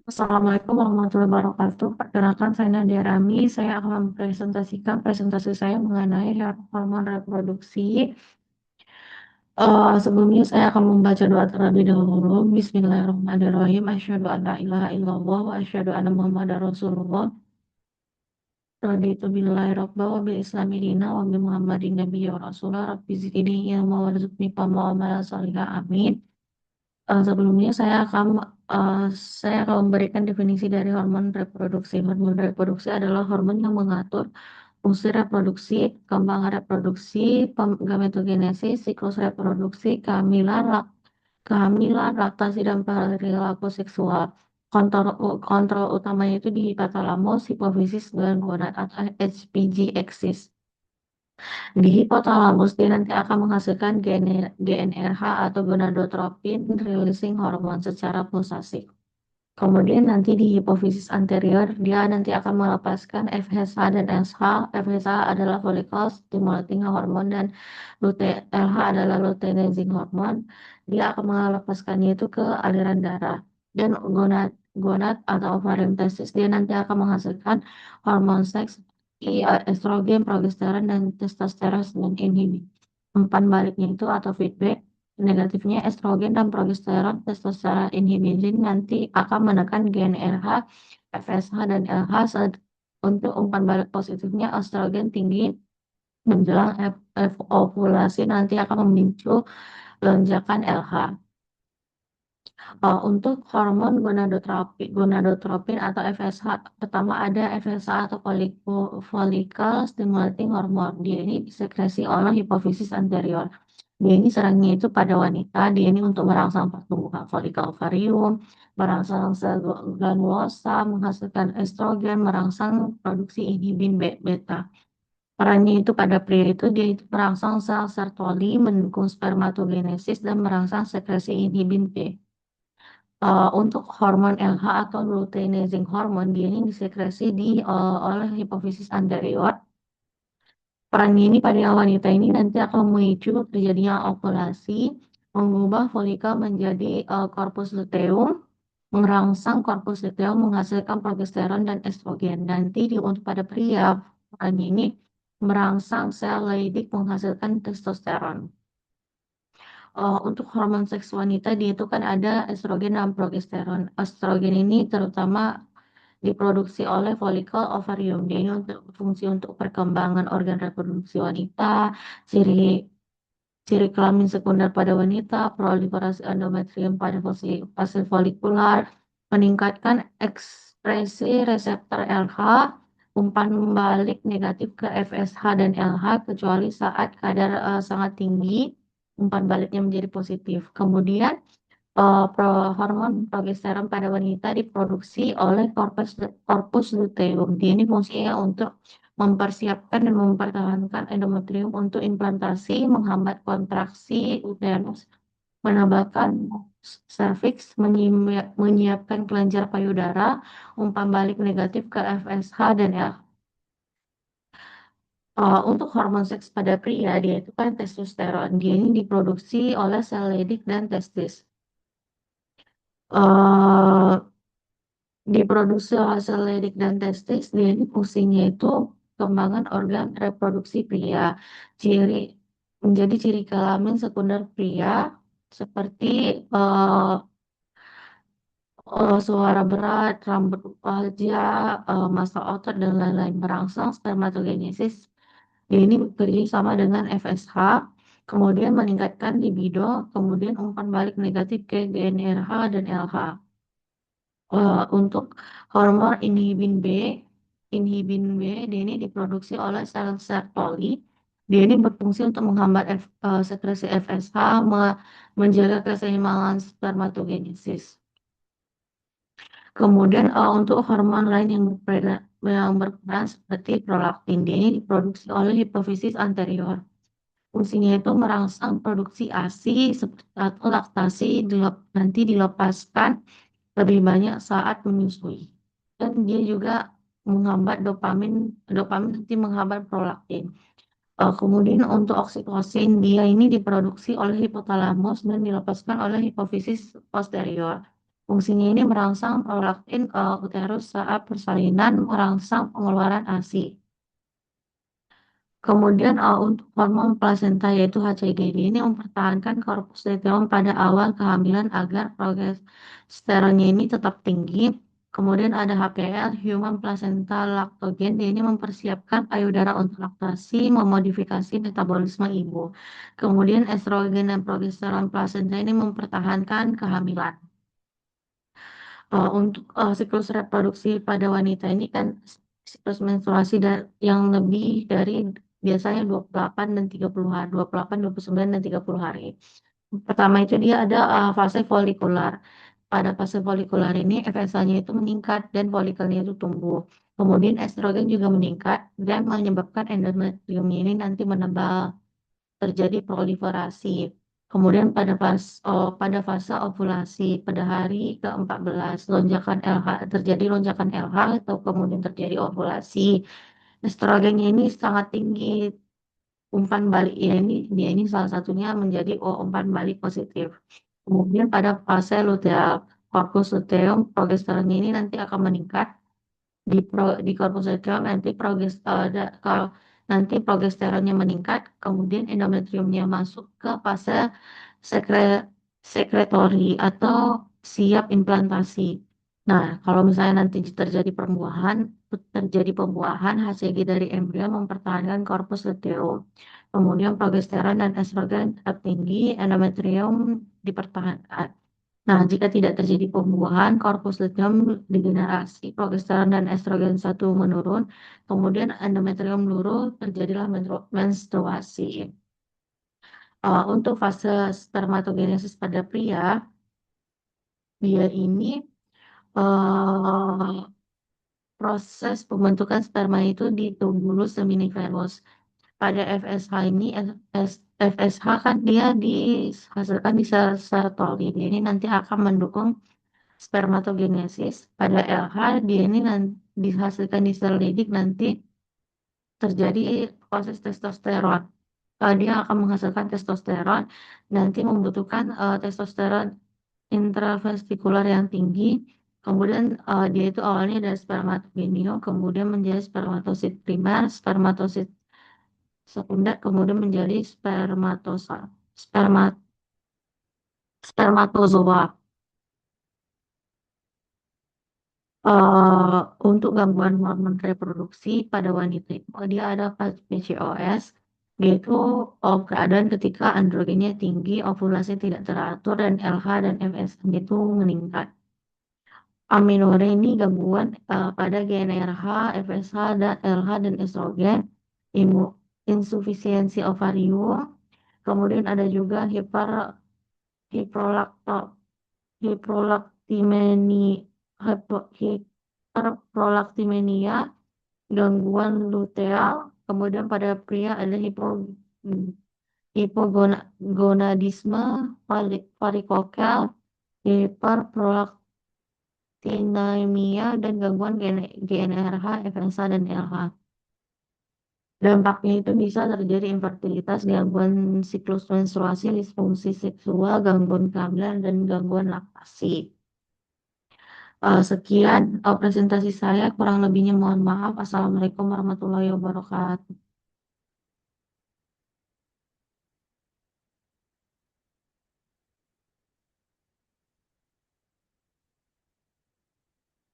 Assalamualaikum warahmatullahi wabarakatuh. Perkenalkan, saya Nadia Rami. Saya akan mempresentasikan presentasi saya mengenai hormon reproduksi. Sebelumnya saya akan membaca doa terlebih dahulu. Bismillahirrahmanirrahim. Asyhadu an la ilaha illallah wa asyhadu anna Muhammadar Rasulullah. Raditu billahi rabba wa bil islami dina wa bi Muhammadin nabiyya wa rasulah. Rabbi zidni ilma warzuqni fahma wa amala salihah. Amin. Sebelumnya saya akan memberikan definisi dari hormon reproduksi. Hormon reproduksi adalah hormon yang mengatur fungsi reproduksi, perkembangan reproduksi, gametogenesis, siklus reproduksi, kehamilan, laktasi, dan perilaku seksual. Kontrol utamanya itu di hipotalamus, hipofisis, dan gonad atau HPG axis. Di hipotalamus, dia nanti akan menghasilkan GnRH atau gonadotropin releasing hormone secara pulsasi. Kemudian nanti di hipofisis anterior, dia nanti akan melepaskan FSH dan SH. FSH adalah follicle stimulating hormone dan LH adalah luteinizing hormone. Dia akan melepaskannya itu ke aliran darah. Dan gonad atau ovarium testis, dia nanti akan menghasilkan hormon seks, estrogen, progesteron, dan testosteron dan inhibin. Umpan baliknya itu atau feedback negatifnya estrogen dan progesteron, testosteron inhibition nanti akan menekan GnRH, FSH, dan LH. Untuk umpan balik positifnya estrogen tinggi menjelang ovulasi nanti akan memicu lonjakan LH. Untuk hormon gonadotropin atau FSH, pertama ada FSH atau follicle stimulating hormone. Dia ini disekresi oleh hipofisis anterior. Dia ini serangnya itu pada wanita. Dia ini untuk merangsang pertumbuhan folikel ovarium, merangsang sel granulosa, menghasilkan estrogen, merangsang produksi inhibin beta. Perannya itu pada pria itu dia itu merangsang sel Sertoli, mendukung spermatogenesis, dan merangsang sekresi inhibin B. Untuk hormon LH atau luteinizing hormone, dia ini disekresi oleh hipofisis anterior. Perannya ini pada wanita ini nanti akan memicu terjadinya ovulasi, mengubah folikel menjadi corpus luteum, merangsang corpus luteum menghasilkan progesteron dan estrogen. Nanti untuk pada pria, perannya ini merangsang sel Leydig menghasilkan testosteron. Untuk hormon seks wanita dia itu kan ada estrogen dan progesteron. Estrogen ini terutama diproduksi oleh folikel ovarium. Dia ini untuk fungsi untuk perkembangan organ reproduksi wanita, ciri ciri kelamin sekunder pada wanita, proliferasi endometrium pada fase folikular, meningkatkan ekspresi reseptor LH, umpan balik negatif ke FSH dan LH kecuali saat kadar sangat tinggi, umpan baliknya menjadi positif. Kemudian hormon progesteron pada wanita diproduksi oleh corpus luteum. Dia ini fungsinya untuk mempersiapkan dan mempertahankan endometrium untuk implantasi, menghambat kontraksi uterus, menebalkan serviks, menyiapkan kelenjar payudara, umpan balik negatif ke FSH dan L. Untuk hormon seks pada pria, dia itu kan testosteron. Dia ini diproduksi oleh sel Leydig dan testis. eh Diproduksi oleh sel Leydig dan testis, dia ini fungsinya itu kembangan organ reproduksi pria. Ciri menjadi ciri kelamin sekunder pria seperti eh, suara berat, rambut wajah, massa otot dan lain-lain, merangsang spermatogenesis. Dia ini bekerja sama dengan FSH, kemudian meningkatkan libido, kemudian umpan balik negatif ke GnRH dan LH. Untuk hormon inhibin B, dia ini diproduksi oleh sel Sertoli. Dia ini berfungsi untuk menghambat sekresi FSH, menjaga keseimbangan spermatogenesis. Kemudian untuk hormon lain yang berperan seperti prolaktin, dia ini diproduksi oleh hipofisis anterior. Fungsinya itu merangsang produksi ASI atau laktasi nanti dilepaskan lebih banyak saat menyusui. Dan dia juga menghambat dopamin nanti menghambat prolaktin. Kemudian untuk oksitosin, dia ini diproduksi oleh hipotalamus dan dilepaskan oleh hipofisis posterior. Fungsinya ini merangsang prolaktin uterus saat persalinan, merangsang pengeluaran ASI. Kemudian untuk hormon plasenta yaitu HCG ini mempertahankan korpus luteum pada awal kehamilan agar progesteronnya ini tetap tinggi. Kemudian ada HPL, Human Placenta Lactogen, ini mempersiapkan payudara untuk laktasi, memodifikasi metabolisme ibu. Kemudian estrogen dan progesteron plasenta ini mempertahankan kehamilan. Untuk siklus reproduksi pada wanita ini kan siklus menstruasi yang lebih dari biasanya 28 dan 30 hari, 28, 29 dan 30 hari. Pertama itu dia ada fase folikular. Pada fase folikular ini FSH-nya itu meningkat dan folikelnya itu tumbuh. Kemudian estrogen juga meningkat dan menyebabkan endometriumnya ini nanti menebal, terjadi proliferasi. Kemudian pada fase ovulasi pada hari ke-14 terjadi lonjakan LH atau kemudian terjadi ovulasi. Estrogennya ini sangat tinggi, umpan balik ya ini salah satunya menjadi umpan balik positif. Kemudian pada fase luteal, corpus luteum, progesteronnya ini nanti akan meningkat di corpus luteum kalau nanti progesteronnya meningkat, kemudian endometriumnya masuk ke fase sekre, sekretori atau siap implantasi. Nah, kalau misalnya nanti terjadi pembuahan, HCG dari embrio mempertahankan korpus luteum. Kemudian progesteron dan estrogen tetap tinggi, endometrium dipertahankan. Nah, jika tidak terjadi pembuahan, korpus luteum degenerasi, progesteron dan estrogen satu menurun, kemudian endometrium luruh, terjadilah menstruasi. Untuk fase spermatogenesis pada pria, dia ini eh, proses pembentukan sperma itu di tubulus seminiferus. Pada FSH ini, FSH kan dia dihasilkan di sel Sertoli. Ini nanti akan mendukung spermatogenesis. Pada LH dia ini nanti dihasilkan di sel lidik, nanti terjadi proses testosteron. Dia akan menghasilkan testosteron, nanti membutuhkan testosteron intravesikular yang tinggi. Kemudian dia itu awalnya dari spermatogenio, kemudian menjadi spermatosit primer, spermatosit sekunder, kemudian menjadi spermatozoa. Eh, untuk gangguan hormon reproduksi pada wanita itu dia ada PCOS, yaitu keadaan ketika androgennya tinggi, ovulasi tidak teratur, dan LH dan FSH itu meningkat. Amenorrhea ini gangguan pada GnRH, FSH, dan LH dan estrogen, insufisiensi ovarium, kemudian ada juga hiperlakto, hiperlaktimeni, hiperprolaktimenia, gangguan luteal, kemudian pada pria ada hipogonadisme varikokel, hiperprolaktinemia, dan gangguan GnRH, FSH, dan LH. Dampaknya itu bisa terjadi infertilitas, gangguan siklus menstruasi, disfungsi seksual, gangguan kehamilan, dan gangguan laktasi. Sekian presentasi saya, kurang lebihnya mohon maaf. Assalamualaikum warahmatullahi wabarakatuh.